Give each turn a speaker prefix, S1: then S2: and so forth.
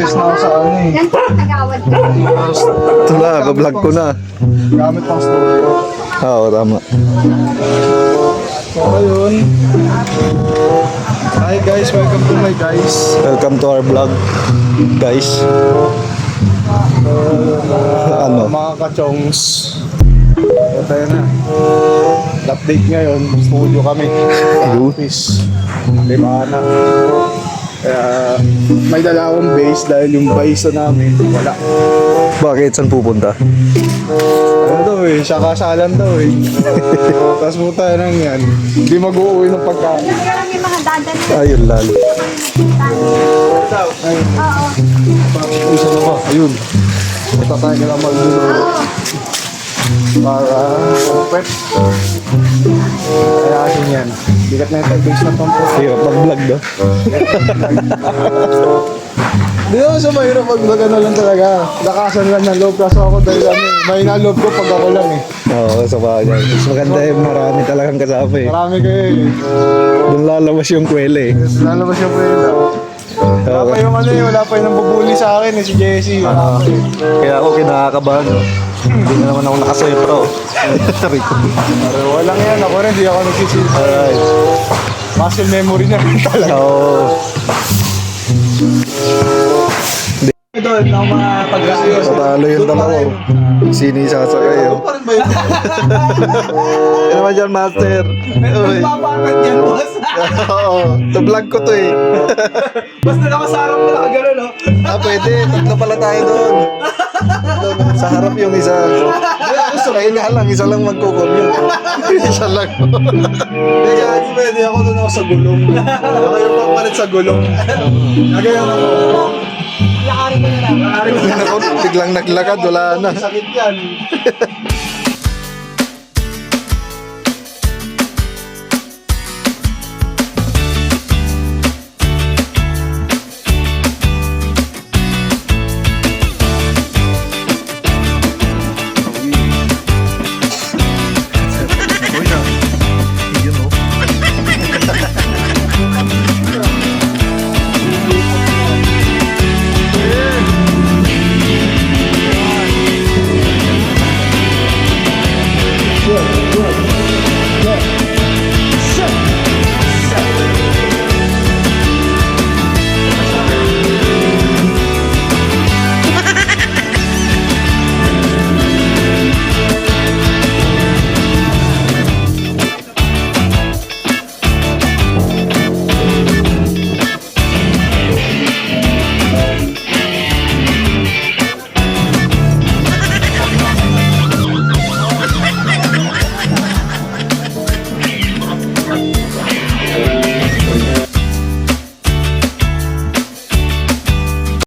S1: Practice na ako sa ano eh.
S2: Yan po, nagawad ko.
S3: Ito na, ka-vlog ko na.
S1: Gamit pang studio.
S3: Oo, tama.
S1: So ayun. Hi guys, welcome to my guys.
S3: Welcome to our vlog, guys. Ano?
S1: Mga kachongs. Ito na. Update ngayon, studio kami. Office. Lima na. Kaya may dala akong base dahil yung base namin wala.
S3: Bakit? Saan pupunta?
S1: Ano daw eh, siya kasalan daw eh. Tapos puta nang yan. Hindi mag-uuwi ng pagkain.
S2: Meron yung mga dadan.
S3: Ayun lang.
S1: Ayun.
S2: Oo.
S1: Isa na ba? Ayun. Ito tayo nila mag-ulo. Para pet. Kaya akin yan. Bigat na yung base na pang po.
S3: Hirap mag-vlog, no?
S1: Di naman sa mahirap mag-vlog ano lang talaga. Lakasan lang ng loob kaso ako dahil ano eh. Mahina loob ko pag ako lang eh.
S3: Oo, sa bagay. Mas maganda yung marami talagang kasama eh.
S1: Marami kayo eh.
S3: Doon lalabas yung kwela eh.
S1: Lalabas yung pwede. Wala pa yung ano eh, wala pa yung nambubuli sa akin eh, si Jessie. Wala pa eh.
S3: Kaya ako kinakakabahan, no? Hindi na naman ako nakasoy pro. Rico.
S1: Pero walang yan, ako rin, di ako nagsisilpa.
S3: Alright.
S1: Muscle memory na rin talaga.
S3: Oo.
S1: Doon, ako mga pag-review.
S3: Patalo yung dalawa. Sino yung sasakay, oh?
S1: Pa rin ba yun?
S3: Ano naman dyan, master? Uy.
S1: Papakat yan, boss.
S3: Oo. Sa vlog ko to eh.
S1: Basta nakasarap mo na gano'n, no?
S3: Ah, pwede. Tatlo pala tayo doon. Doon, sa harap yung isa. Ayun nga lang, isa lang magkukumute. Isa lang.
S1: Hindi, kahit pwede ako doon ako sa gulong. Ako yung papalit sa gulong. Nagayon ako. Lakarin ko na lang.
S3: Ako, biglang naglakad, wala na.
S1: Sakit yan.